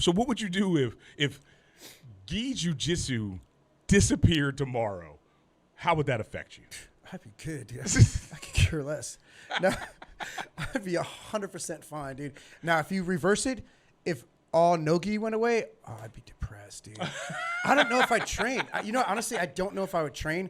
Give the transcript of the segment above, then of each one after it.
So what would you do if gi jiu-jitsu disappeared tomorrow? How would that affect you? I'd be good, dude. I could care less. No, I'd be 100% fine, dude. Now, if you reverse it, if all no-gi went away, I'd be depressed, dude. I don't know if I'd train. Honestly, I don't know if I would train.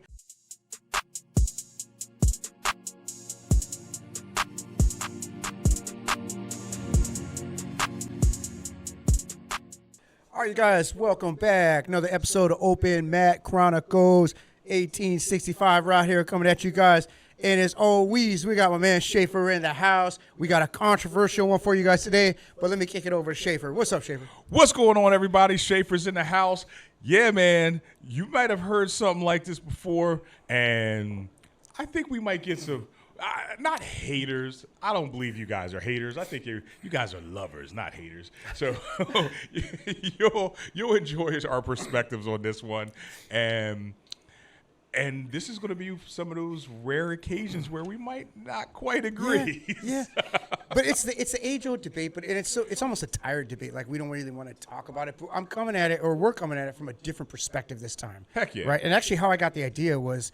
All right, you guys, welcome back. Another episode of Open Mat Chronicles 1865 right here coming at you guys. And as always, we got my man Schaefer in the house. We got a controversial one for you guys today, but let me kick it over to Schaefer. What's up, Schaefer? What's going on, everybody? Schaefer's in the house. Yeah, man, you might have heard something like this before, and I think we might get some, not haters. I don't believe you guys are haters. I think you guys are lovers, not haters. So you'll enjoy our perspectives on this one, and this is going to be some of those rare occasions where we might not quite agree. Yeah. But it's the age-old debate, but it's almost a tired debate. Like, we don't really want to talk about it. But we're coming at it from a different perspective this time. Heck yeah. Right? And actually how I got the idea was,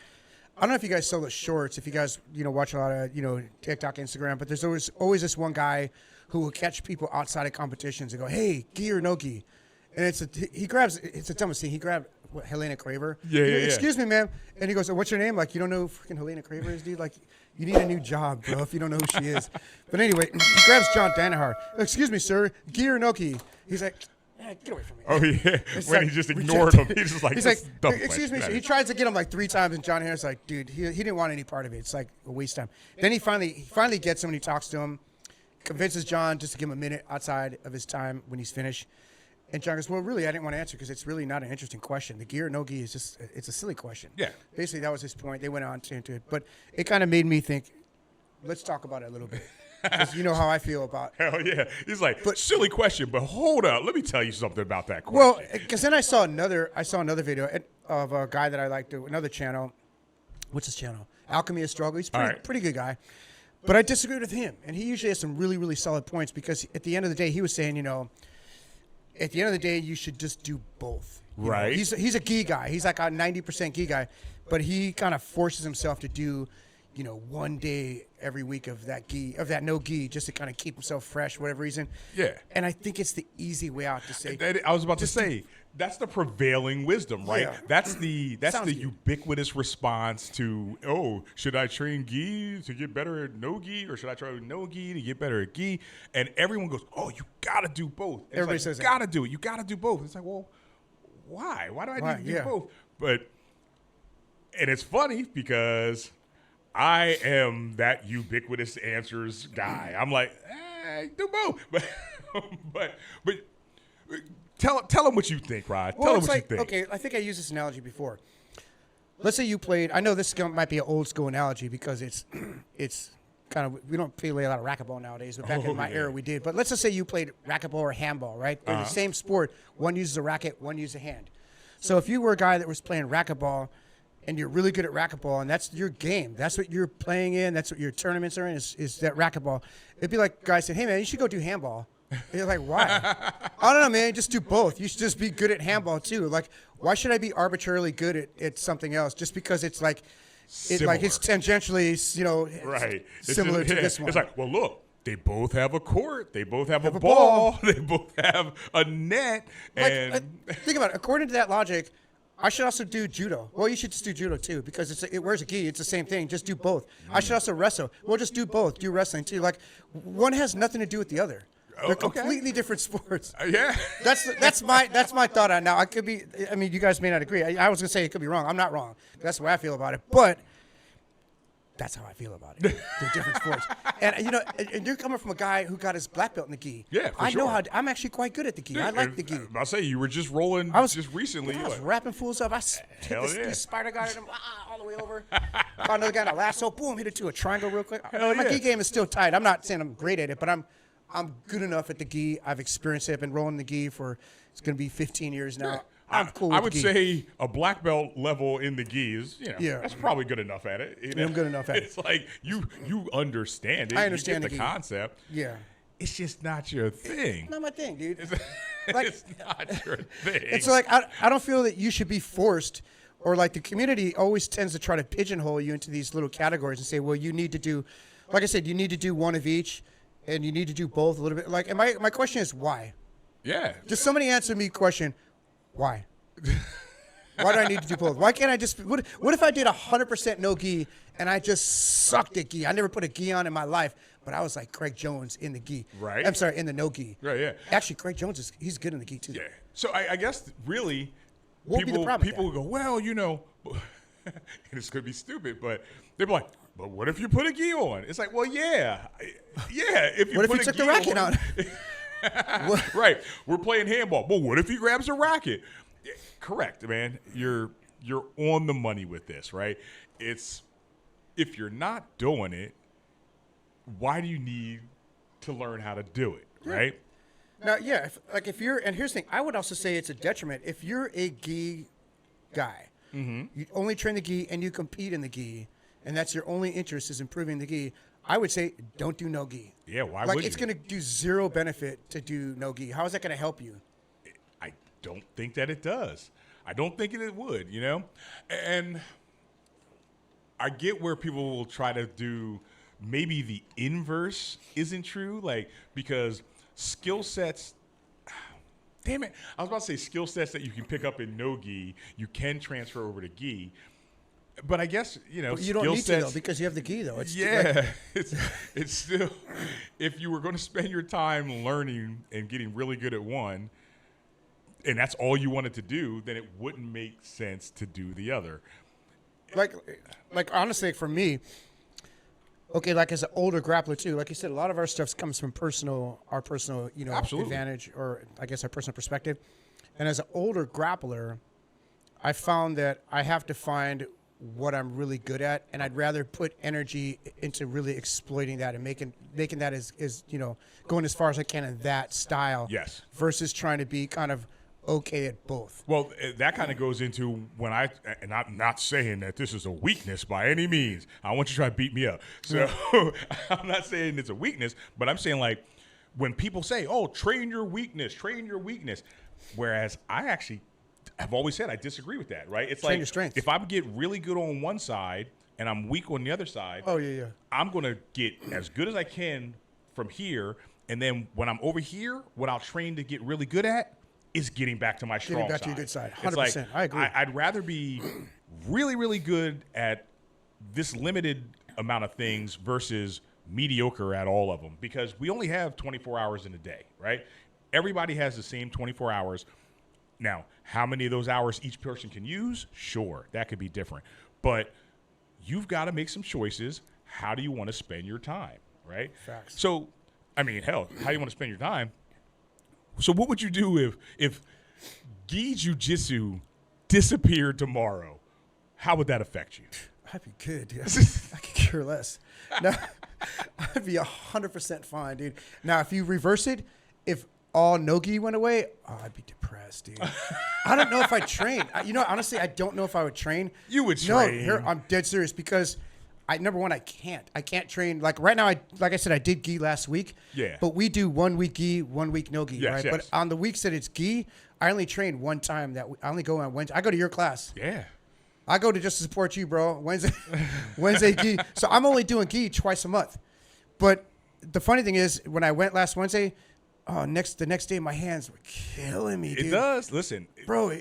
I don't know if you guys saw the shorts, if you guys, watch a lot of, TikTok, Instagram, but there's always this one guy who will catch people outside of competitions and go, hey, gi or no gi? And it's the dumbest thing. He grabbed Helena Craver. Yeah. Excuse me, ma'am. And he goes, what's your name? Like, you don't know who freaking Helena Craver is, dude? Like, you need a new job, bro, if you don't know who she is. But anyway, he grabs John Danaher. Excuse me, sir, gi or no gi? He's like, get away from me. Oh, yeah. When he just ignored him. He's just like, excuse me, sir. He tries to get him like 3 times, and John Danaher's like, dude, he didn't want any part of it. It's like a waste of time. Then he finally gets him, and he talks to him, convinces John just to give him a minute outside of his time when he's finished. And John goes, well, really, I didn't want to answer because it's really not an interesting question. The gi or no gi is just, it's a silly question. Yeah. Basically, that was his point. They went on into it. But it kind of made me think, let's talk about it a little bit. Because you know how I feel about it. Hell yeah. He's like, silly question, but hold up. Let me tell you something about that question. Well, because then I saw another video of a guy that I liked, another channel. What's his channel? Alchemy of Struggle. He's a pretty good guy. But I disagreed with him. And he usually has some really, really solid points because at the end of the day, he was saying, at the end of the day, you should just do both. Right. He's a gi guy. He's like a 90% gi guy. But he kind of forces himself to do, one day every week of that no gi, just to kind of keep himself fresh for whatever reason. Yeah. And I think it's the easy way out to say. I was about to say, that's the prevailing wisdom, right? Yeah. That's the ubiquitous response to, should I train gi to get better at no gi, or should I try no gi to get better at gi? And everyone goes, oh, you got to do both. And everybody says you got to do it. You got to do both. It's like, well, why? Why do I need to do both? And it's funny because I am that ubiquitous answers guy. I'm like, do both. But tell them what you think, Rod. Tell them what you think. Okay, I think I used this analogy before. Let's say you played. I know this might be an old school analogy because it's kind of, we don't play a lot of racquetball nowadays, but back in my era we did. But let's just say you played racquetball or handball, right? They're the same sport. One uses a racket, one uses a hand. So if you were a guy that was playing racquetball, and you're really good at racquetball, and that's your game. That's what you're playing in. That's what your tournaments are in, is that racquetball. It'd be like guys saying, hey, man, you should go do handball. And you're like, why? I don't know, man. Just do both. You should just be good at handball, too. Like, why should I be arbitrarily good at something else just because it's like, it's tangentially, right. similar to this one? It's like, well, look. They both have a court. They both have a ball. They both have a net. And think about it. According to that logic, I should also do judo. Well, you should just do judo, too, because it wears a gi. It's the same thing. Just do both. I should also wrestle. Well, just do both. Do wrestling, too. Like, one has nothing to do with the other. They're completely different sports. Yeah. That's my thought on it. Now, I could be, you guys may not agree. I was going to say it could be wrong. I'm not wrong. That's the way I feel about it. But that's how I feel about it. They're different sports. And, and you're coming from a guy who got his black belt in the gi. Yeah, for sure. I know I'm actually quite good at the gi. Dude, I like the gi. I'll say you were just rolling just recently. I was wrapping fools up. I hit this spider guy at him all the way over. Found another guy in a lasso. Boom, hit it to a triangle real quick. My gi game is still tight. I'm not saying I'm great at it, but I'm good enough at the gi. I've experienced it. I've been rolling the gi for, it's going to be 15 years now. Yeah. I'm cool with I would say a black belt level in the gi is, that's probably good enough at it. I'm good enough at it. It's like you understand it. I understand you get the concept. Yeah. it's just not your thing. Not my thing, dude. It's not your thing. It's like I don't feel that you should be forced, or like the community always tends to try to pigeonhole you into these little categories and say, well, you need to do, like I said, you need to do one of each, and you need to do both a little bit. Like, and my question is why? Yeah. Just somebody answer me question, why? Why do I need to do both? Why can't I just? What if I did 100% no gi and I just sucked at gi? I never put a gi on in my life, but I was like Greg Jones in the gi. Right. I'm sorry, in the no gi. Right. Yeah. Actually, Greg Jones he's good in the gi too. Yeah. So I guess really, Won't be the problem people will go, well, you know, and it's gonna be stupid, but they're like, but what if you put a gi on? It's like, well, yeah. If you What if put you a took gi the racket on? Right. We're playing handball. But what if he grabs a racket? Yeah, correct, man. You're on the money with this, right? It's if you're not doing it, why do you need to learn how to do it, right? Now, yeah, if you're, and here's the thing, I would also say it's a detriment. If you're a gi guy, you only train the gi and you compete in the gi, and that's your only interest is improving the gi, I would say don't do no gi. Yeah, why like would you? it's going to do zero benefit to do no gi. How is that going to help you? I don't think that it does. I don't think it would, you know? And I get where people will try to do maybe the inverse isn't true, like because skill sets, damn it, I was about to say skill sets that you can pick up in no gi, you can transfer over to gi. But I guess, you know, But you don't need to, though, because you have the gi, though. It's it's still, if you were going to spend your time learning and getting really good at one, and that's all you wanted to do, then it wouldn't make sense to do the other. like honestly, for me, okay, like as an older grappler too, like you said, a lot of our stuff comes from our personal, you know, Absolutely. advantage, or I guess our personal perspective. And as an older grappler, I found that I have to find what I'm really good at, and I'd rather put energy into really exploiting that and making that as you know, going as far as I can in that style. Yes. Versus trying to be kind of okay at both. Well, that kind of goes into when and I'm not saying that this is a weakness by any means. I want you to try to beat me up. So I'm not saying it's a weakness, but I'm saying like when people say, oh, train your weakness. Whereas I've always said I disagree with that, right? It's Train like your strengths. if I get really good on one side and I'm weak on the other side, I'm going to get as good as I can from here. And then when I'm over here, what I'll train to get really good at is getting back to my strong side. Getting back to your good side. 100%. It's like, I agree. I'd rather be really, really good at this limited amount of things versus mediocre at all of them, because we only have 24 hours in a day, right? Everybody has the same 24 hours. Now, how many of those hours each person can use? Sure, that could be different. But you've got to make some choices. How do you want to spend your time, right? Facts. So, I mean, hell, how do you want to spend your time? So what would you do if gi jiu-jitsu disappeared tomorrow? How would that affect you? I'd be good, dude. I could care less. No, I'd be 100% fine, dude. Now, if you reverse it, if all no-gi went away, I'd be depressed, dude. I don't know if I'd train. Honestly, I don't know if I would train. You would train. No, I'm dead serious because number one, I can't train. Like right now, like I said, I did gi last week. Yeah. But we do 1 week gi, 1 week no gi, Yes, right? yes. But on the weeks that it's gi, I only train one time. I only go on Wednesday. I go to your class. Yeah. I go to just to support you, bro. Wednesday gi. So I'm only doing gi twice a month. But the funny thing is, when I went last Wednesday, the next day my hands were killing me, dude. It does. Listen. Bro,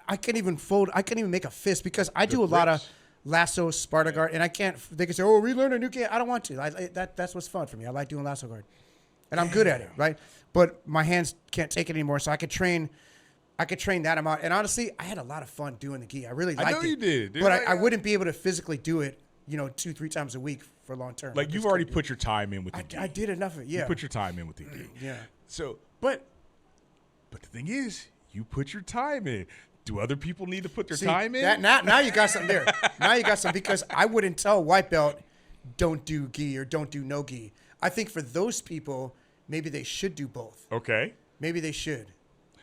I can't even fold. I can't even make a fist because I do a lot of lasso, Sparta guard, and I can't. They can say, "Oh, relearn a new game." I don't want to. That's what's fun for me. I like doing lasso guard, and I'm good at it, right? But my hands can't take it anymore, so I could train that amount. And honestly, I had a lot of fun doing the gi. I really liked it. I know you did, dude. But I wouldn't be able to physically do it, 2-3 times a week for long term. Like you've already put your time in with the gi. I did enough of it. Yeah. You put your time in with the gi. Yeah. So, but the thing is, you put your time in. Do other people need to put their time in? Now you got something there. Now you got something, because I wouldn't tell white belt, don't do gi or don't do no gi. I think for those people, maybe they should do both. Okay. Maybe they should.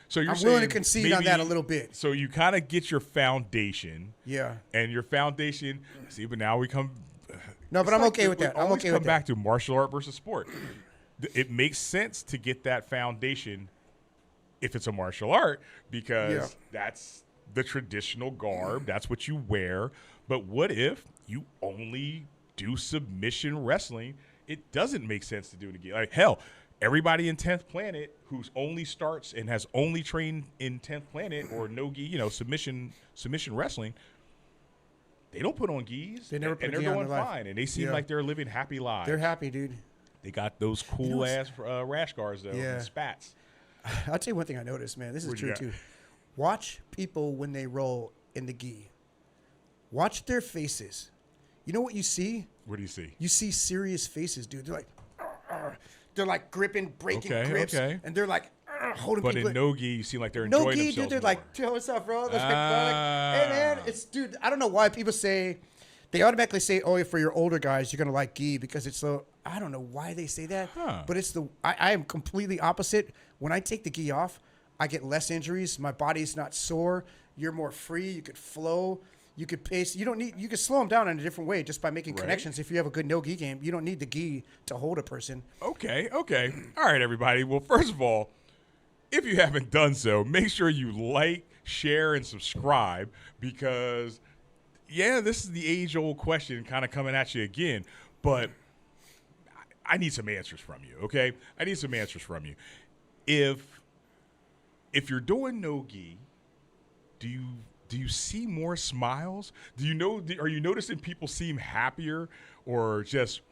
So you're I'm saying willing to concede on that a little bit. So you kind of get your foundation. Yeah. And your foundation. See, but now we come. No, but I'm okay with that. I'm okay with that. Come back to martial art versus sport. it makes sense to get that foundation if it's a martial art, because that's the traditional garb. That's what you wear. But what if you only do submission wrestling? It doesn't make sense to do it again. Like, hell, everybody in 10th Planet who's only starts and has only trained in 10th Planet or no-gi, submission wrestling, they don't put on gis. They never put and a gi they're on doing their fine. life. And they seem like they're living happy lives. They're happy, dude. They got those cool-ass rash guards, though, and spats. I'll tell you one thing I noticed, man. This is true, too. Watch people when they roll in the gi. Watch their faces. You know what you see? What do you see? You see serious faces, dude. They're like gripping, breaking grips, and they're like holding people. But in no-gi, you seem like they're enjoying themselves. No-gi, dude, they're like, yo, what's up, bro? They're like, hey, man, dude, I don't know why people say, they automatically say, oh, for your older guys, you're going to like gi because it's so, I don't know why they say that, but it's I am completely opposite. When I take the gi off, I get less injuries. My body's not sore. You're more free. You could flow. You could pace. You can slow them down in a different way just by making connections. If you have a good no-gi game, you don't need the gi to hold a person. Okay. All right, everybody. Well, first of all, if you haven't done so, make sure you like, share, and subscribe because, this is the age-old question kind of coming at you again. But I need some answers from you, okay? I need some answers from you. If you're doing no-gi, do you see more smiles? Are you noticing people seem happier or just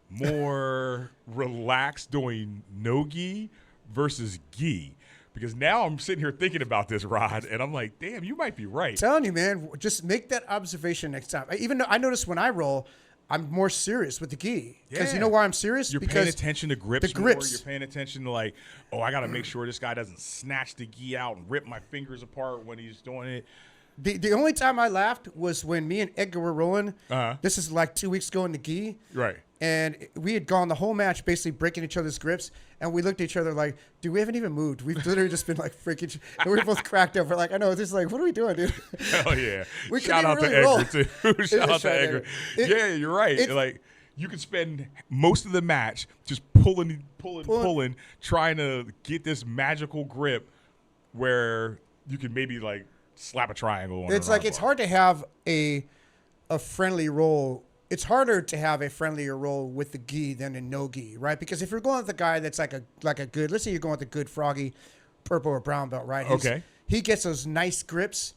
more relaxed doing no-gi versus gi? Because now I'm sitting here thinking about this, Rod, and I'm like, damn, you might be right. I'm telling you, man, just make that observation next time. Even though I notice when I roll, I'm more serious with the gi. Because you know why I'm serious? You're paying attention to grips more. You're paying attention to like, I got to make sure this guy doesn't snatch the gi out and rip my fingers apart when he's doing it. The only time I laughed was when me and Edgar were rolling. This is like 2 weeks ago in the gi. Right. And we had gone the whole match basically breaking each other's grips. And we looked at each other like, dude, we haven't even moved. We've literally just been like freaking. And we were both cracked up. We're like, I know. This is like, what are we doing, dude? Hell yeah. Shout out to Edgar, too. Shout out to Edgar. Yeah, you're right. Like, you could spend most of the match just pulling, trying to get this magical grip where you can maybe like slap a triangle on it's like it's hard to have a friendly roll. It's harder to have a friendlier roll with the gi than a no gi, right? Because if you're going with a guy that's like a good, let's say you're going with a good froggy purple or brown belt, right? He gets those nice grips.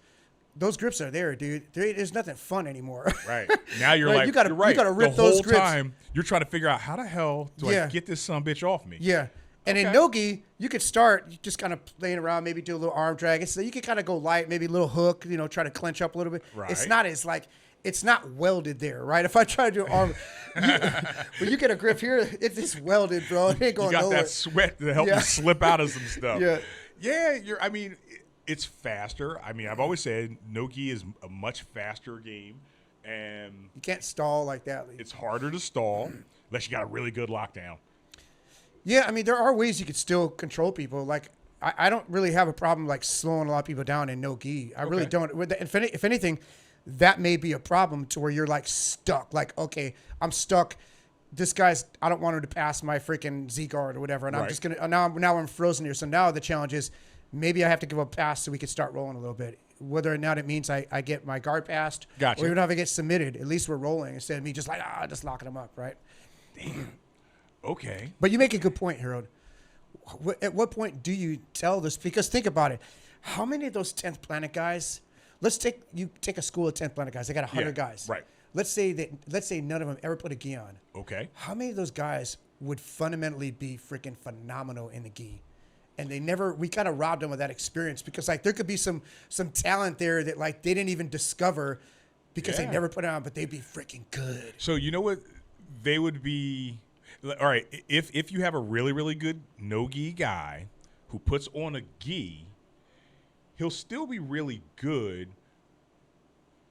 Those grips are there, dude. There's nothing fun anymore. Right. Now you're like, you gotta rip the those whole grips. Time you're trying to figure out how the hell do I get this sumbitch off me? Yeah. And in no-gi, you could start just kind of playing around, maybe do a little arm drag. So you could kind of go light, maybe a little hook, try to clench up a little bit. Right. It's not as like, it's not welded there, right? If I try to do arm, when you get a grip here, it's just welded, bro. It ain't going nowhere. You got that sweat to help you slip out of some stuff. Yeah. It's faster. I mean, I've always said no-gi is a much faster game. And you can't stall like that. It's harder to stall unless you got a really good lockdown. Yeah, I mean, there are ways you could still control people. Like, I don't really have a problem, like, slowing a lot of people down in no-gi. I really don't. If anything, that may be a problem to where you're, like, stuck. Like, okay, I'm stuck. This guy's, I don't want him to pass my freaking Z-guard or whatever. And I'm just going to, now I'm frozen here. So now the challenge is maybe I have to give a pass so we can start rolling a little bit. Whether or not it means I get my guard passed. Gotcha. Or even if I get submitted, at least we're rolling instead of me just like, just locking them up, right? Damn. Okay. But you make a good point, Harold. At what point do you tell this? Because think about it. How many of those 10th Planet guys, let's take a school of 10th Planet guys. They got 100 guys. Right. Let's say none of them ever put a gi on. Okay. How many of those guys would fundamentally be freaking phenomenal in the gi? And we kind of robbed them of that experience because like there could be some talent there that like they didn't even discover because they never put it on, but they'd be freaking good. So you know what? They would be... All right, if you have a really, really good no-gi guy who puts on a gi, he'll still be really good.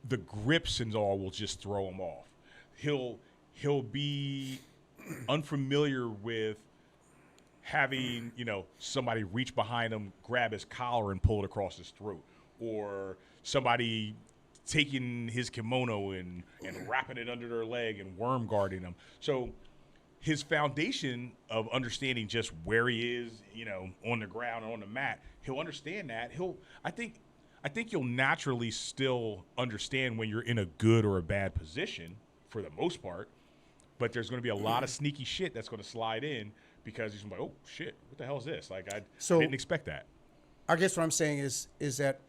The grips and all will just throw him off. He'll be unfamiliar with having, somebody reach behind him, grab his collar and pull it across his throat, or somebody taking his kimono and wrapping it under their leg and worm guarding him. So his foundation of understanding just where he is, on the ground or on the mat, he'll understand that. I think you'll naturally still understand when you're in a good or a bad position for the most part, but there's going to be a lot of sneaky shit that's going to slide in because he's like, oh shit, what the hell is this? Like I didn't expect that. I guess what I'm saying is that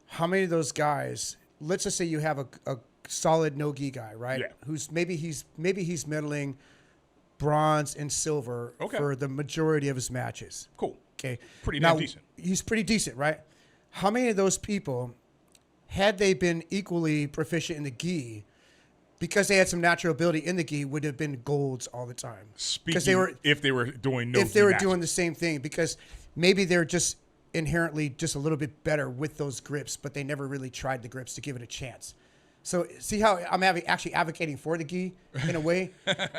how many of those guys, let's just say you have a solid no-gi guy, right? Yeah. Who's maybe he's medaling bronze and silver for the majority of his matches. Cool. Okay. Pretty damn decent. He's pretty decent, right? How many of those people, had they been equally proficient in the gi, because they had some natural ability in the gi, would have been golds all the time? If they were doing doing the same thing, because maybe they're just inherently just a little bit better with those grips, but they never really tried the grips to give it a chance. So see how I'm actually advocating for the gi in a way?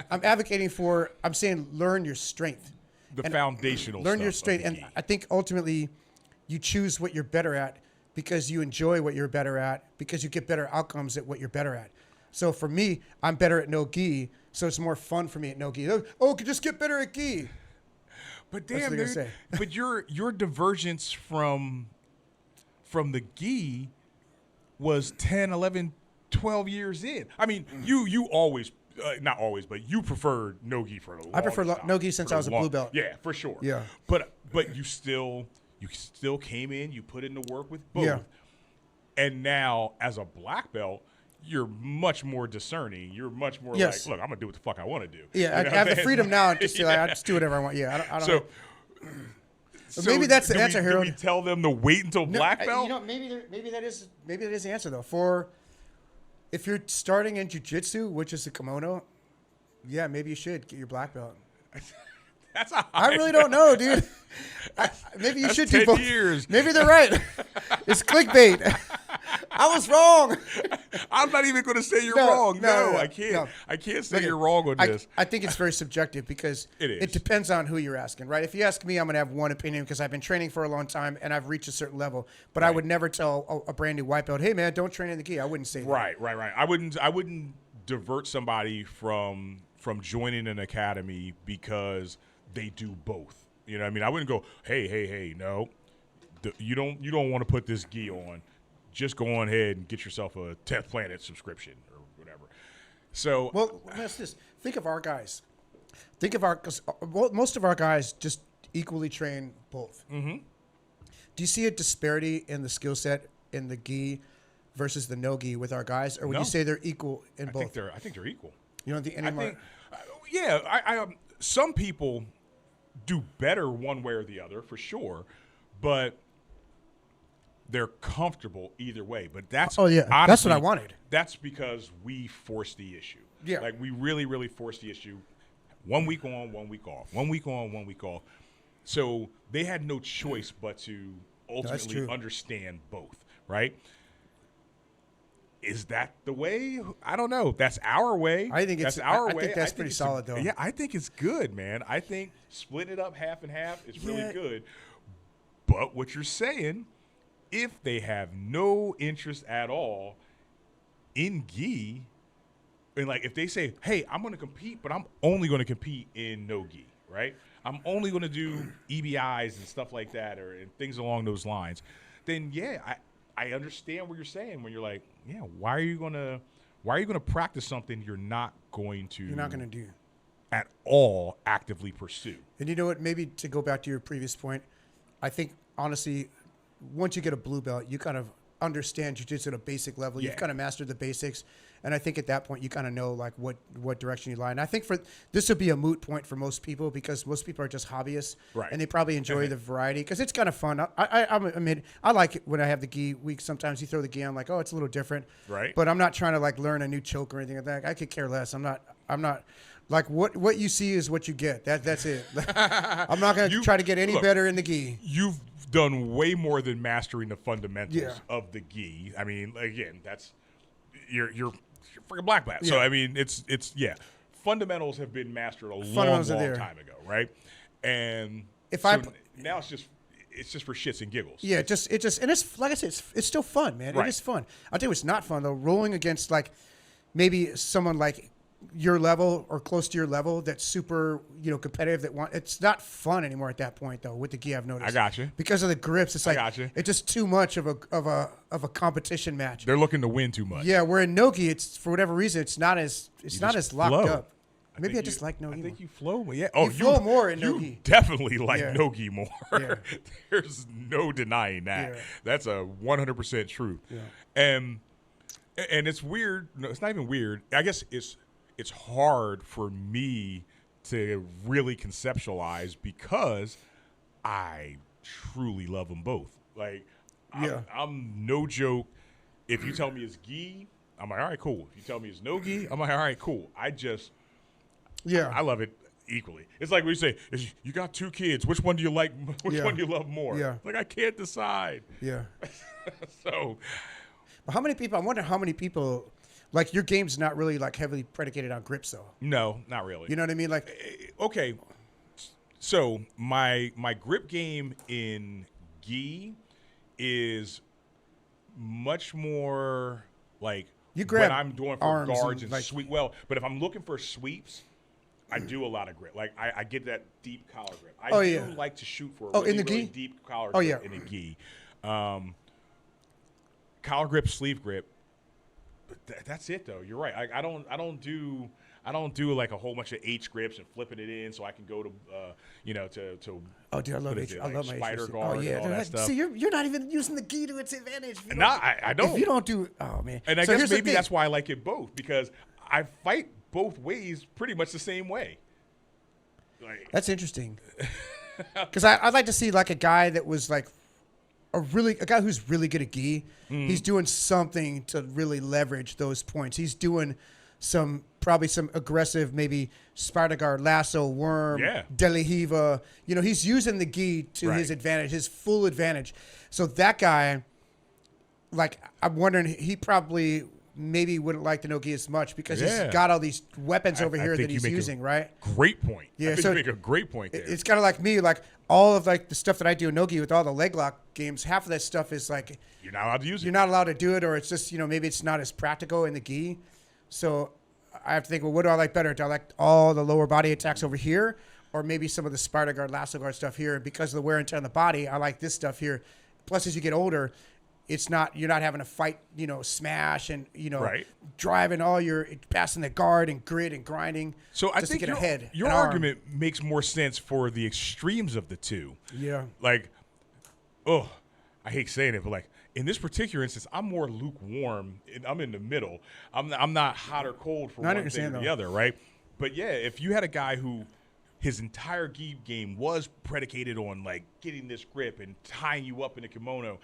I'm saying learn your strength. The foundational learn stuff your strength. And I think ultimately you choose what you're better at because you enjoy what you're better at, because you get better outcomes at what you're better at. So for me, I'm better at no gi, so it's more fun for me at no gi. Oh, just get better at gi. But damn, dude, but your divergence from the gi was 10, 11, 12 years in. I mean, you always, not always, but you preferred no-gi for a long time. I prefer no-gi since I was a blue belt. Yeah, for sure. Yeah. But you still came in, you put in the work with both. Yeah. And now, as a black belt, you're much more discerning. You're much more like, look, I'm going to do what the fuck I want to do. Yeah, I have the freedom now just to I just do whatever I want. Yeah, I don't So maybe that's the answer, Harold. Do we tell them to wait until black belt? Maybe that is the answer though. For if you're starting in jiu-jitsu, which is a kimono, yeah, maybe you should get your black belt. That's a I really don't know, dude. Maybe you should do both. 10 years. Maybe they're right. It's clickbait. I was wrong. I'm not even going to say you're wrong. No, I can't. No. I can't say you're wrong on this. I think it's very subjective because it depends on who you're asking, right? If you ask me, I'm going to have one opinion because I've been training for a long time and I've reached a certain level. But I would never tell a brand new white belt, hey man, don't train in the gi. I wouldn't say that. Right. I wouldn't divert somebody from joining an academy because they do both. You know what I mean? I wouldn't go, hey, no. You don't want to put this gi on. Just go on ahead and get yourself a 10th Planet subscription or whatever. So, well, let's just think of our guys. Because most of our guys just equally train both. Mm-hmm. Do you see a disparity in the skill set in the gi versus the no gi with our guys, or would you say they're equal in both? I think they're equal. You don't think any more? Yeah, some people do better one way or the other for sure, but they're comfortable either way. But that's honestly, that's what I wanted. That's because we forced the issue. Yeah, like we really, really forced the issue. 1 week on, 1 week off. 1 week on, 1 week off. So they had no choice but to ultimately understand both. Right? Is that the way? I don't know. That's our way. I think that's our way. I think that's pretty solid, though. Yeah, I think it's good, man. I think splitting it up half and half is really good. But what you're saying, if they have no interest at all in gi, and like if they say, hey, I'm going to compete, but I'm only going to compete in no gi, right? I'm only going to do EBIs and stuff like that and things along those lines, then yeah, I understand what you're saying when you're like, yeah, why are you gonna practice something you're not going to do at all actively pursue? And you know what? Maybe to go back to your previous point, I think honestly, once you get a blue belt, you kind of understand jiu-jitsu at a basic level. You've kind of mastered the basics, and I think at that point you kind of know like what direction you lie. And I think for this would be a moot point for most people because most people are just hobbyists, right? And they probably enjoy the variety because it's kind of fun. I mean, I like it when I have the gi week. Sometimes you throw the gi, I'm like, oh, it's a little different, right? But I'm not trying to like learn a new choke or anything like that. I could care less. I'm not. Like what you see is what you get. That's it. I'm not going to try to get any better in the gi. You've done way more than mastering the fundamentals of the gi. I mean, again, that's you're freaking black belt. So I mean, it's fundamentals have been mastered a long time ago, right? And now it's just for shits and giggles. Yeah, and it's like I said, it's still fun, man. Right. It is fun. I'll tell you what's not fun though. Rolling against like maybe someone like your level or close to your level that's super, competitive, it's not fun anymore at that point though with the gi, I've noticed. I got you. Because of the grips, it's like it's just too much of a competition match. They're looking to win too much. Yeah, where in no-gi, it's for whatever reason it's not as locked up. Maybe I just like no-gi. I think you flow more. Yeah. You flow more in no-gi. You definitely like no-gi more. Yeah. There's no denying that. Yeah. That's a 100% truth. Yeah. And it's weird. No, it's not even weird. I guess it's hard for me to really conceptualize because I truly love them both. Like, I'm no joke. If you tell me it's gi, I'm like, all right, cool. If you tell me it's no gi, I'm like, all right, cool. I love it equally. It's like we say, you got 2 kids. Which one do you like? Which one do you love more? Yeah. Like, I can't decide. Yeah. So, but I wonder how many people, like, your game's not really like heavily predicated on grips though. No, not really. You know what I mean? Like, okay. So my grip game in gi is much more like you grab when I'm doing for guards and like, sweep. Well, but if I'm looking for sweeps, I do a lot of grip. Like I get that deep collar grip. I do like to shoot for a really, in the really gi? deep collar grip in the gi. Collar grip, sleeve grip. But that's it though. You're right. I don't do like a whole bunch of H grips and flipping it in so I can go to to oh dude, I love H. I love my spider H. guard and all that stuff. See, you're not even using the gi to its advantage. No, I don't. If you don't do, oh man. And I guess maybe that's why I like it both because I fight both ways pretty much the same way. Like, that's interesting. Because I'd like to see like a guy that was like a guy who's really good at gi. He's doing something to really leverage those points. He's doing probably some aggressive, maybe spider guard, lasso, worm, delihiva. He's using the gi to his advantage, his full advantage. So that guy, like, I'm wondering, he probably maybe wouldn't like the no-gi as much because he's got all these weapons over here that he's using, right? Great point. Yeah, I think you make a great point there. It's kind of like me, like all of like the stuff that I do in no-gi with all the leg lock games, half of that stuff is like you're not allowed to use it. You're not allowed to do it, or it's just, maybe it's not as practical in the gi. So I have to think, well, what do I like better? Do I like all the lower body attacks over here, or maybe some of the spider guard, lasso guard stuff here? Because of the wear and tear on the body, I like this stuff here. Plus, as you get older, you're not having to fight, smash and, driving passing the guard and grit and grinding. So I think your argument makes more sense for the extremes of the two. Yeah. Like, I hate saying it, but like in this particular instance, I'm more lukewarm. I'm in the middle. I'm not hot or cold for one thing or the other, right? But yeah, if you had a guy who his entire gi game was predicated on like getting this grip and tying you up in a kimono,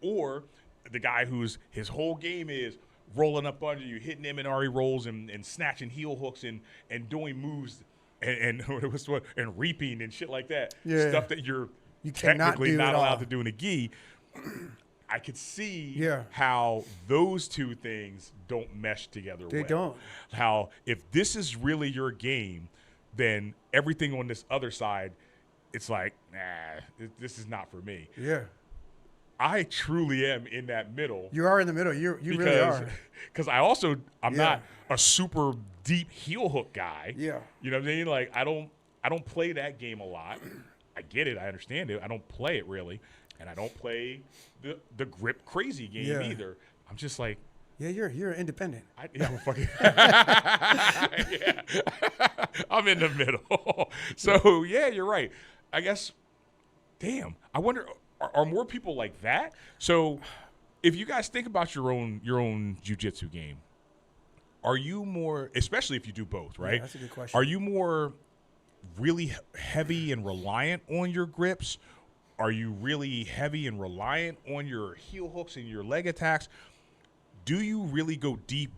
or the guy his whole game is rolling up under you, hitting M&RE rolls and snatching heel hooks and doing moves and reaping and shit like that. Yeah. Stuff that you technically not allowed to do in a gi. I could see how those two things don't mesh together. They don't. How if this is really your game, then everything on this other side, it's like, nah, this is not for me. Yeah. I truly am in that middle. You are in the middle. You really are. Because I'm not a super deep heel hook guy. Yeah. You know what I mean? Like I don't play that game a lot. I get it. I understand it. I don't play it really, and I don't play the grip crazy game either. I'm just like. Yeah, you're independent. I'm fucking. I'm in the middle. So yeah, you're right. I guess. Damn. I wonder. Are more people like that? So, if you guys think about your own jiu-jitsu game, are you more, especially if you do both, right? Yeah, that's a good question. Are you more really heavy and reliant on your grips? Are you really heavy and reliant on your heel hooks and your leg attacks? Do you really go deep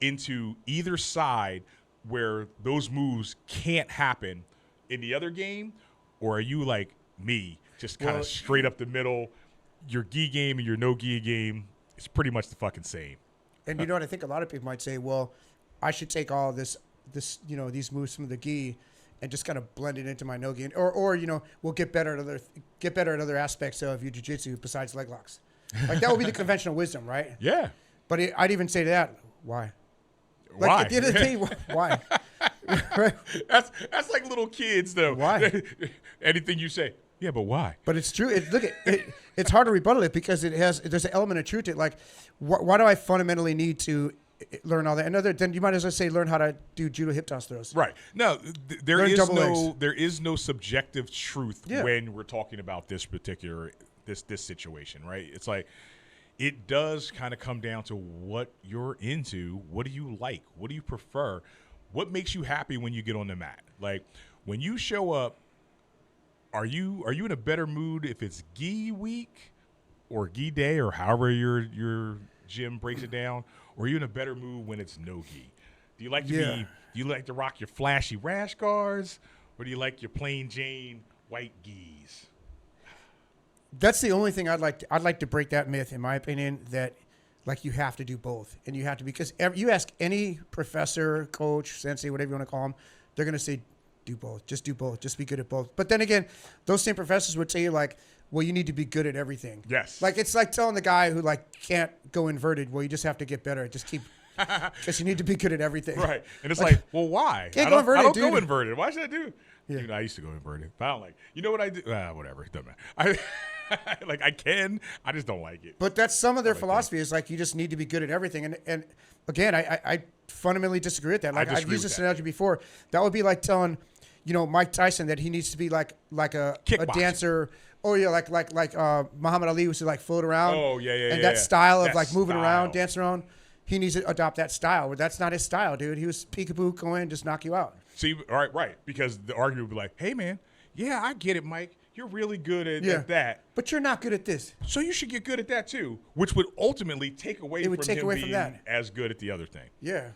into either side where those moves can't happen in the other game? Or are you like me? Just kind of straight up the middle. Your gi game and your no gi game is pretty much the fucking same. And you know what? I think a lot of people might say, well, I should take all this these moves from the gi and just kind of blend it into my no gi, or we'll get better at other aspects of your jiu-jitsu besides leg locks. Like that would be the conventional wisdom, right? Yeah. But I'd even say to that, why? Like Why? at the end of the day, why? Right? That's like little kids though. Why? Anything you say, yeah, but why? But it's true. It's hard to rebuttal it because there's an element of truth to it. Like, why do I fundamentally need to learn all that? Then you might as well say learn how to do judo hip toss throws. Right. No, there Learn is double no legs. there is no subjective truth Yeah. when we're talking about this particular this situation, right? It's like it does kind of come down to what you're into. What do you like? What do you prefer? What makes you happy when you get on the mat? Like when you show up, are you in a better mood if it's gi week or gi day or however your gym breaks it down, or are you in a better mood when it's no gi? Do you like to do you like to rock your flashy rash guards, or do you like your plain Jane white gis? That's the only thing I'd like to break that myth, in my opinion, that like you have to do both, and you have to, because you ask any professor, coach, sensei, whatever you want to call them, they're going to say do both, just do both, just be good at both. But then again, those same professors would tell you like, well, you need to be good at everything. Yes. Like it's like telling the guy who like can't go inverted, well, you just have to get better, just keep, because you need to be good at everything. Right. And it's like well, why? Can't I go don't, inverted, I don't dude. go inverted. Why should I do? Yeah. Dude, I used to go inverted, but I don't like. You know what I do? Whatever. It doesn't matter. Like I can. I just don't like it. But that's some of their philosophy is like you just need to be good at everything. And again, I fundamentally disagree with that. Like I've used this analogy before. That would be like telling, Mike Tyson that he needs to be like a dancer. Oh yeah, like Muhammad Ali used to like float around. Oh yeah. And that style of That like moving style. around, dancing around. He needs to adopt that style. But that's not his style, dude. He was peekaboo, go in, just knock you out. See, right. Because the argument would be like, hey man, yeah, I get it, Mike. You're really good at that. But you're not good at this. So you should get good at that too, which would ultimately take away from him being that. as good at the other thing. Yeah.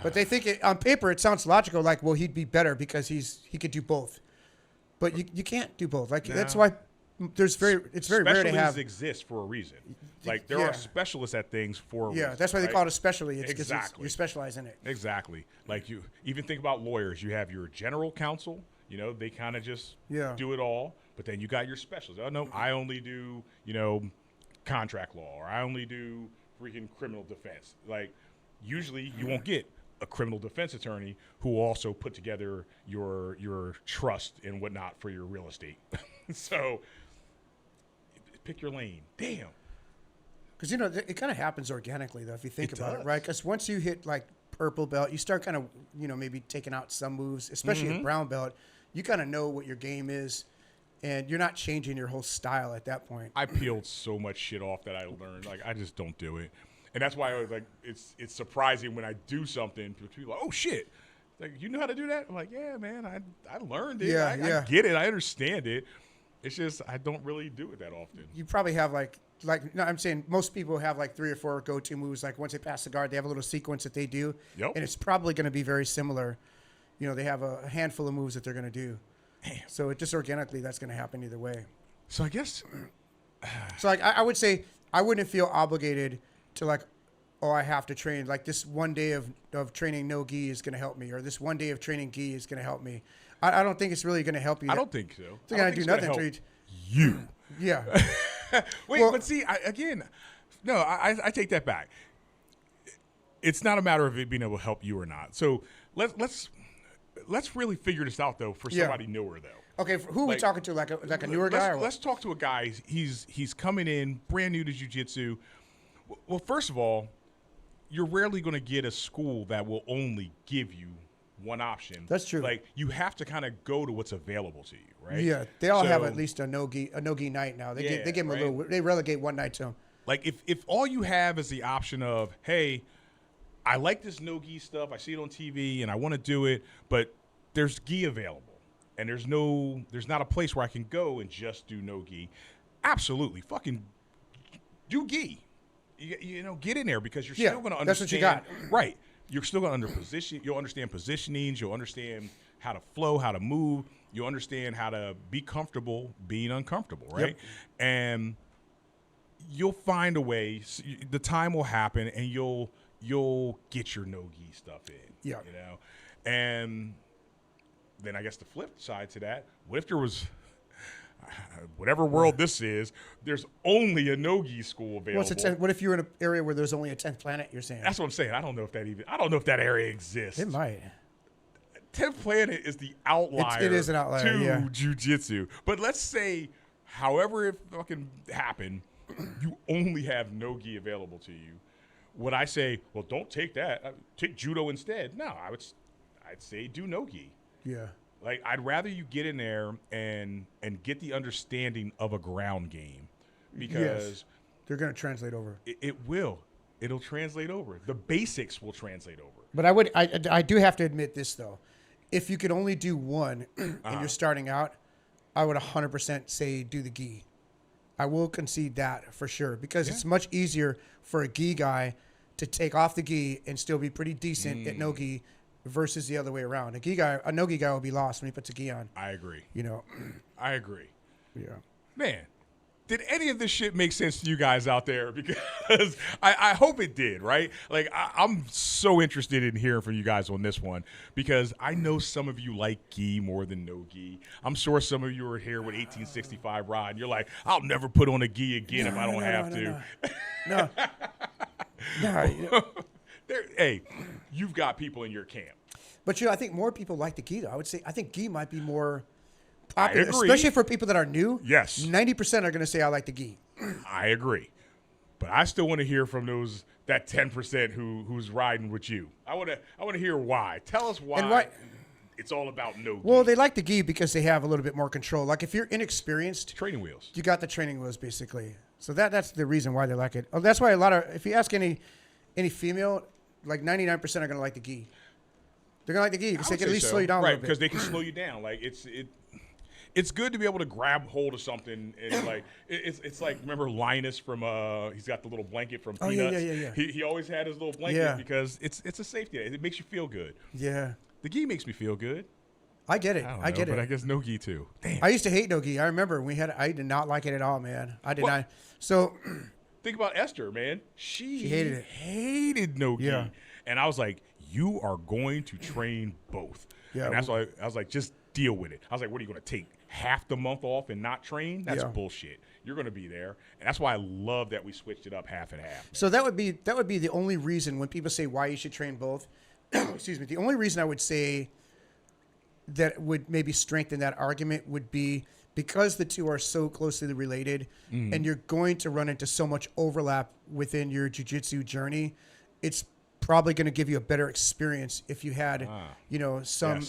But they think on paper it sounds logical, like, well, he'd be better because he could do both. But you can't do both. Like that's why it's very rare to have. Specialties exist for a reason. Like there are specialists at things for a reason. That's why they call it a specialty. It's exactly. You specialize in it. Exactly. Like you even think about lawyers. You have your general counsel. They kind of just do it all. But then you got your specialists. Oh, no, I only do, contract law, or I only do freaking criminal defense. Like, usually you won't get a criminal defense attorney who also put together your trust and whatnot for your real estate. So, pick your lane. Damn. Because, it kind of happens organically, though, if you think about it, right? Because once you hit, like, purple belt, you start kind of, maybe taking out some moves, especially at brown belt. You kind of know what your game is, and you're not changing your whole style at that point. I peeled so much shit off that I learned. Like, I just don't do it. And that's why I was like, it's surprising when I do something. People are like, oh, shit. Like, you know how to do that? I'm like, yeah, man, I learned it. I get it. I understand it. It's just I don't really do it that often. You probably have, I'm saying most people have, 3 or 4 go-to moves. Like, once they pass the guard, they have a little sequence that they do. Yep. And it's probably going to be very similar. They have a handful of moves that they're going to do. Damn. So it just organically, that's going to happen either way. So I guess. So I would say I wouldn't feel obligated to I have to train. Like this one day of training no gi is going to help me, or this one day of training gi is going to help me. I don't think it's really going to help you. I don't think so. It's going to do nothing to you. Yeah. Wait, but see, I take that back. It's not a matter of it being able to help you or not. So let's really figure this out though for somebody newer though. Okay, who are we talking to? Like a newer guy? Or what? Let's talk to a guy. He's coming in brand new to jiu-jitsu. Well, first of all, you're rarely going to get a school that will only give you one option. That's true. Like you have to kind of go to what's available to you, right? Yeah, they all have at least a no gi night now. They give them a little. They relegate one night to them. Like if all you have is the option of, hey, I like this no gi stuff. I see it on TV and I want to do it, but there's gi available. And there's not a place where I can go and just do no gi. Absolutely. Fucking do gi. Get in there because you're still going to understand. That's what you got. Right. You're still going to you'll understand positionings. You'll understand how to flow, how to move. You'll understand how to be comfortable being uncomfortable, right? Yep. And you'll find a way. The time will happen and you'll get your no gi stuff in. Yeah. And then I guess the flip side to that, what if there was whatever world this is, there's only a no-gi school available. What if you're in an area where there's only a 10th planet, you're saying? That's what I'm saying. I don't know if that area exists. It might. 10th planet is the outlier. It is an outlier, to jiu-jitsu. But let's say, however it fucking happened, you only have no-gi available to you. Would I say, well, don't take that. Take judo instead? No, I'd say do no-gi. Yeah. Like, I'd rather you get in there and get the understanding of a ground game, because they're going to translate over. It will. It'll translate over. The basics will translate over. But I do have to admit this, though. If you could only do one and you're starting out, I would 100% say do the gi. I will concede that for sure, because it's much easier for a gi guy to take off the gi and still be pretty decent at no gi versus the other way around. A no gi guy will be lost when he puts a gi on. I agree. I agree. Yeah. Man, did any of this shit make sense to you guys out there? Because I hope it did, right? Like, I'm so interested in hearing from you guys on this one, because I know some of you like gi more than no gi. I'm sure some of you are here with 1865 Rod, and you're like, I'll never put on a gi again if I don't have to. No. Hey, you've got people in your camp. But I think more people like the gi, though. I think gi might be more popular, especially for people that are new. Yes. 90% are going to say I like the gi. I agree. But I still want to hear from that 10% who's riding with you. I want to hear why. Tell us why it's all about no gi. Well, they like the gi because they have a little bit more control. Like, if you're inexperienced, training wheels. You got the training wheels, basically. So that's the reason why they like it. Oh, that's why if you ask any female, like 99% are going to like the gi. They're going to like the gi because they can at least slow you down a little bit. Right, because they can slow you down. Like, it's good to be able to grab hold of something, and like it's like, remember Linus from he's got the little blanket from Peanuts. Yeah. He always had his little blanket because it's a safety. It makes you feel good. Yeah. The gi makes me feel good. I get it. I get it. But I guess no gi too. Damn. I used to hate no gi. I remember I did not like it at all, man. I did not. So think about Esther, man. She hated it. Hated no gi. Yeah. And I was like, you are going to train both. Yeah. And that's why I was like, just deal with it. I was like, what are you going to take half the month off and not train? That's bullshit. You're going to be there. And that's why I love that we switched it up half and half. So that would be the only reason when people say why you should train both. Excuse me. The only reason I would say that would maybe strengthen that argument would be because the two are so closely related, and you're going to run into so much overlap within your jiu-jitsu journey. It's probably going to give you a better experience if you had, some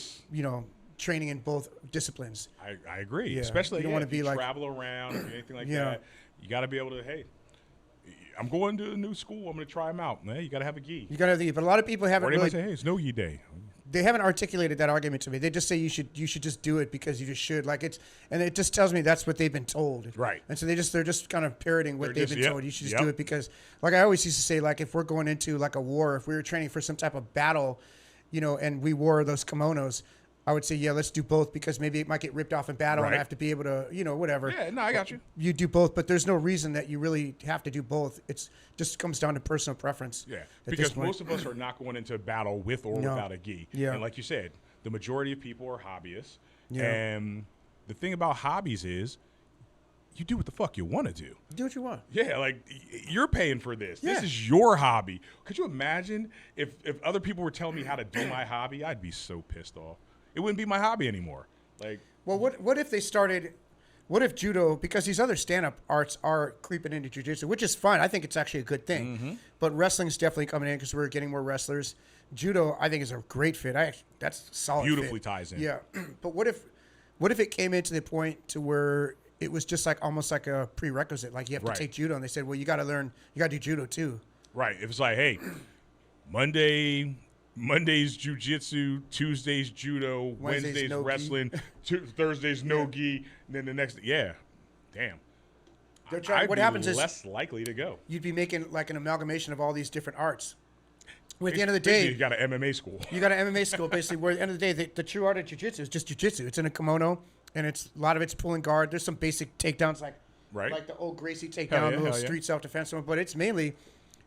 training in both disciplines. I agree. Yeah. Especially you don't want to be like travel around or anything like that. You got to be able to, hey, I'm going to a new school. I'm going to try them out. Man, you got to have a gi. You got to have the gi. But a lot of people haven't or they might say, hey, it's no gi day. They haven't articulated that argument to me. They just say you should just do it because you just should. And it just tells me that's what they've been told. Right. And so they're just kind of parroting what they've been told. You should just do it because, like I always used to say, like if we're going into like a war, if we were training for some type of battle, and we wore those kimonos, I would say, let's do both because maybe it might get ripped off in battle and I have to be able to, whatever. Yeah, no, I got you. You do both, but there's no reason that you really have to do both. It's just comes down to personal preference. Yeah, because most of us are not going into battle with or without a gi. Yeah. And like you said, the majority of people are hobbyists. Yeah. And the thing about hobbies is you do what the fuck you want to do. Do what you want. Yeah, like you're paying for this. Yeah. This is your hobby. Could you imagine if other people were telling me how to do my hobby? I'd be so pissed off. It wouldn't be my hobby anymore. Like, well, what if they started? What if judo? Because these other stand-up arts are creeping into jiu-jitsu, which is fine. I think it's actually a good thing. Mm-hmm. But wrestling's definitely coming in because we're getting more wrestlers. Judo, I think, is a great fit. That's a solid. Beautifully fit. Ties in. Yeah, but what if it came into the point to where it was just like almost like a prerequisite, like you have to take judo, and they said, well, you got to learn, you got to do judo too. Right. If it's like, hey, Monday's jiu-jitsu, Tuesday's judo, Wednesday's no wrestling, Thursday's no gi, and then the next, damn. What happens is less likely to go. You'd be making like an amalgamation of all these different arts. At the end of the day, you got an MMA school. You got an MMA school, basically, where at the end of the day, the true art of jiu-jitsu is just jiu-jitsu. It's in a kimono, and a lot of it's pulling guard. There's some basic takedowns, like the old Gracie takedown, the little street self-defense one, but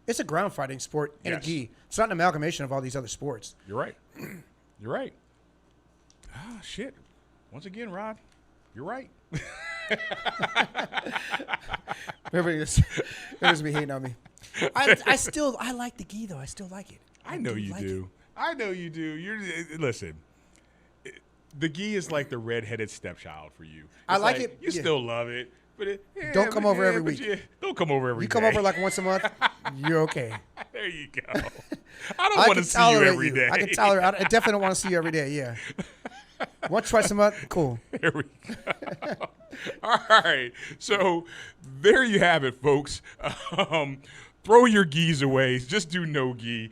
it's a ground fighting sport and a gi. It's not an amalgamation of all these other sports. You're right. You're right. Ah, shit. Once again, Rod, you're right. Everybody's be hating on me. I like the gi though. I still like it. I know you do. I know you do. Listen. The gi is like the redheaded stepchild for you. I like it. You still love it, but don't come over every week. Don't come over every day. You come over like once a month. You're okay. There you go. I don't want to see you every day. I can tolerate. I definitely don't want to see you every day. Yeah. Once, twice a month. Cool. There we go. All right. So there you have it, folks. Throw your gis away. Just do no gi.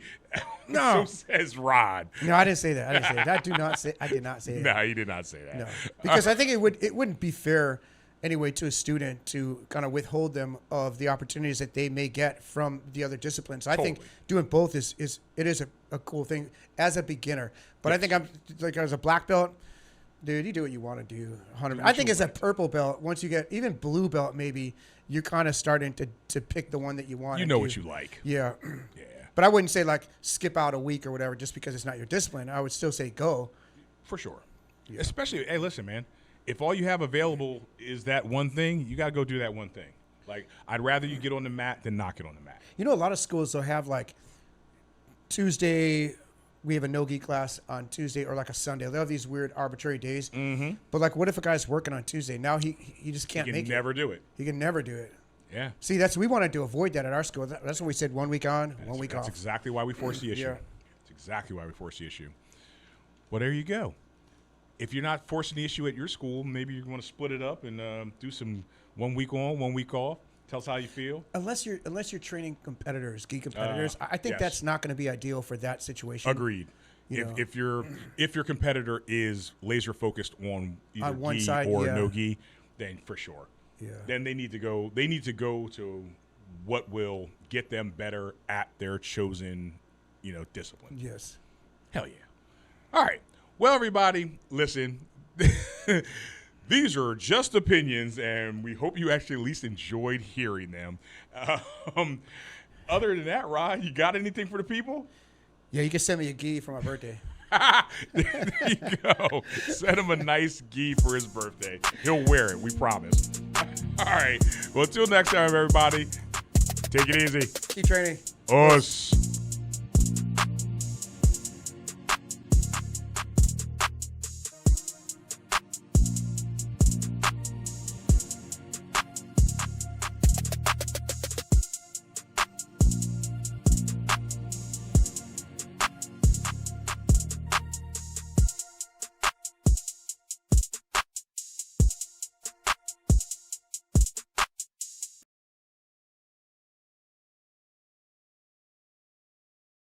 No. So says Rod. No, I didn't say that. I did not say that. No, you did not say that. No, because I think it wouldn't be fair anyway to a student to kind of withhold them of the opportunities that they may get from the other disciplines. I think doing both is a cool thing as a beginner. But yes. I think I'm like as a black belt, dude, you do what you want to do. 100%. I think as a purple belt, once you get even blue belt, maybe you're kind of starting to pick the one that you want. You know what you like. Yeah. Yeah. But I wouldn't say like skip out a week or whatever just because it's not your discipline. I would still say go. For sure. Yeah. Especially, hey, listen, man. If all you have available is that one thing, you got to go do that one thing. Like, I'd rather you get on the mat than not get on the mat. You know, a lot of schools will have like Tuesday, we have a no-gi class on Tuesday or like a Sunday. They'll have these weird arbitrary days. Mm-hmm. But like, what if a guy's working on Tuesday? Now he just can't make it. He can never do it. He can never do it. Yeah. See, we wanted to avoid that at our school. That's what we said 1 week on, 1 week off. That's exactly why we forced the issue. Yeah. That's exactly why we forced the issue. Well, there you go. If you're not forcing the issue at your school, maybe you want to split it up and do some 1 week on, 1 week off. Tell us how you feel. Unless you're training competitors, gi competitors, I think yes. That's not going to be ideal for that situation. Agreed. If your competitor is laser focused on either on one gi side, or yeah. no gi, then for sure. Yeah. Then they need to go. They need to go to what will get them better at their chosen, discipline. Yes. Hell yeah. All right. Well, everybody, listen. These are just opinions, and we hope you actually at least enjoyed hearing them. Other than that, Rod, you got anything for the people? Yeah, you can send me a gi for my birthday. There you go. Send him a nice gi for his birthday. He'll wear it, we promise. All right. Well, until next time, everybody, take it easy. Keep training. Us.